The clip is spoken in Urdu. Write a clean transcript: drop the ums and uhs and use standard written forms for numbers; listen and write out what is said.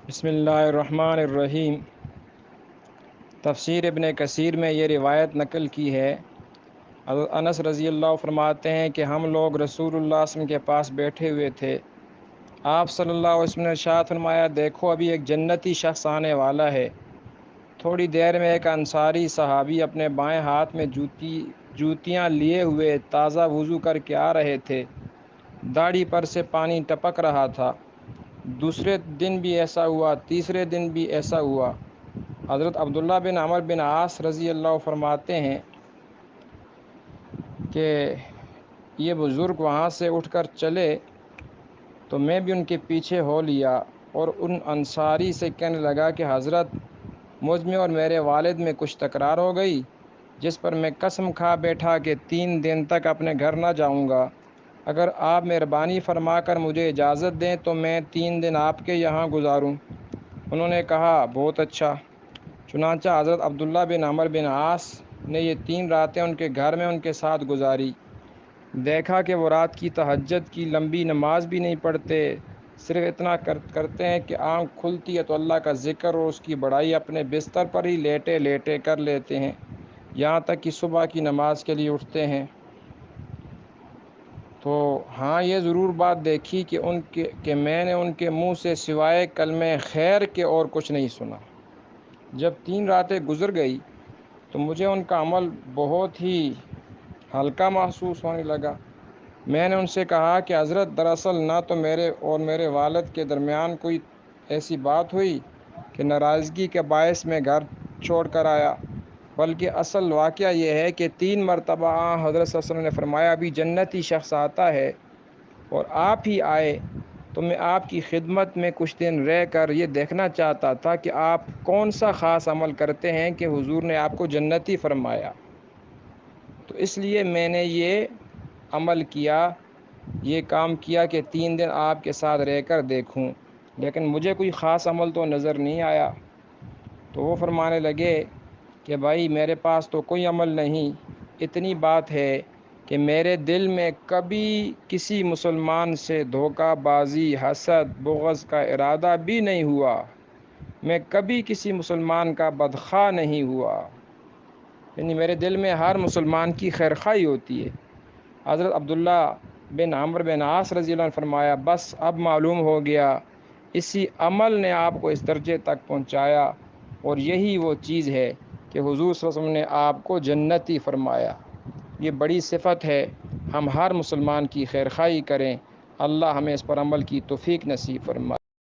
بسم اللہ الرحمن الرحیم۔ تفسیر ابن کثیر میں یہ روایت نقل کی ہے۔ حضرت انس رضی اللہ فرماتے ہیں کہ ہم لوگ رسول اللہ صلی اللہ علیہ وسلم کے پاس بیٹھے ہوئے تھے۔ آپ صلی اللہ علیہ وسلم نے ارشاد فرمایا، دیکھو ابھی ایک جنتی شخص آنے والا ہے۔ تھوڑی دیر میں ایک انصاری صحابی اپنے بائیں ہاتھ میں جوتیاں لیے ہوئے تازہ وضو کر کے آ رہے تھے۔ داڑھی پر سے پانی ٹپک رہا تھا۔ دوسرے دن بھی ایسا ہوا، تیسرے دن بھی ایسا ہوا۔ حضرت عبداللہ بن عمر بن عاص رضی اللہ فرماتے ہیں کہ یہ بزرگ وہاں سے اٹھ کر چلے تو میں بھی ان کے پیچھے ہو لیا اور ان انصاری سے کہنے لگا کہ حضرت، مجھ میں اور میرے والد میں کچھ تکرار ہو گئی، جس پر میں قسم کھا بیٹھا کہ 3 دن تک اپنے گھر نہ جاؤں گا۔ اگر آپ مہربانی فرما کر مجھے اجازت دیں تو میں 3 دن آپ کے یہاں گزاروں۔ انہوں نے کہا، بہت اچھا۔ چنانچہ حضرت عبداللہ بن عمر بن عاص نے یہ 3 راتیں ان کے گھر میں ان کے ساتھ گزاری۔ دیکھا کہ وہ رات کی تہجد کی لمبی نماز بھی نہیں پڑھتے، صرف اتنا کرتے ہیں کہ آنکھ کھلتی ہے تو اللہ کا ذکر اور اس کی بڑائی اپنے بستر پر ہی لیٹے لیٹے کر لیتے ہیں، یہاں تک کہ صبح کی نماز کے لیے اٹھتے ہیں۔ تو ہاں، یہ ضرور بات دیکھی کہ میں نے ان کے منہ سے سوائے کلمہ خیر کے اور کچھ نہیں سنا۔ جب 3 راتیں گزر گئی تو مجھے ان کا عمل بہت ہی ہلکا محسوس ہونے لگا۔ میں نے ان سے کہا کہ حضرت، دراصل نہ تو میرے اور میرے والد کے درمیان کوئی ایسی بات ہوئی کہ ناراضگی کے باعث میں گھر چھوڑ کر آیا، بلکہ اصل واقعہ یہ ہے کہ 3 مرتبہ حضرت صلی اللہ علیہ وسلم نے فرمایا، ابھی جنتی شخص آتا ہے اور آپ ہی آئے تو میں آپ کی خدمت میں کچھ دن رہ کر یہ دیکھنا چاہتا تھا کہ آپ کون سا خاص عمل کرتے ہیں کہ حضور نے آپ کو جنتی فرمایا۔ تو اس لیے میں نے یہ عمل کیا، یہ کام کیا کہ 3 دن آپ کے ساتھ رہ کر دیکھوں، لیکن مجھے کوئی خاص عمل تو نظر نہیں آیا۔ تو وہ فرمانے لگے کہ بھائی، میرے پاس تو کوئی عمل نہیں، اتنی بات ہے کہ میرے دل میں کبھی کسی مسلمان سے دھوکہ بازی، حسد، بغض کا ارادہ بھی نہیں ہوا، میں کبھی کسی مسلمان کا بدخواہ نہیں ہوا، یعنی میرے دل میں ہر مسلمان کی خیرخواہی ہوتی ہے۔ حضرت عبداللہ بن عمر بن عاص رضی اللہ عنہ فرمایا، بس اب معلوم ہو گیا، اسی عمل نے آپ کو اس درجے تک پہنچایا، اور یہی وہ چیز ہے کہ حضور صلی اللہ علیہ وسلم نے آپ کو جنتی فرمایا۔ یہ بڑی صفت ہے، ہم ہر مسلمان کی خیرخواہی کریں، اللہ ہمیں اس پر عمل کی توفیق نصیب فرمائے۔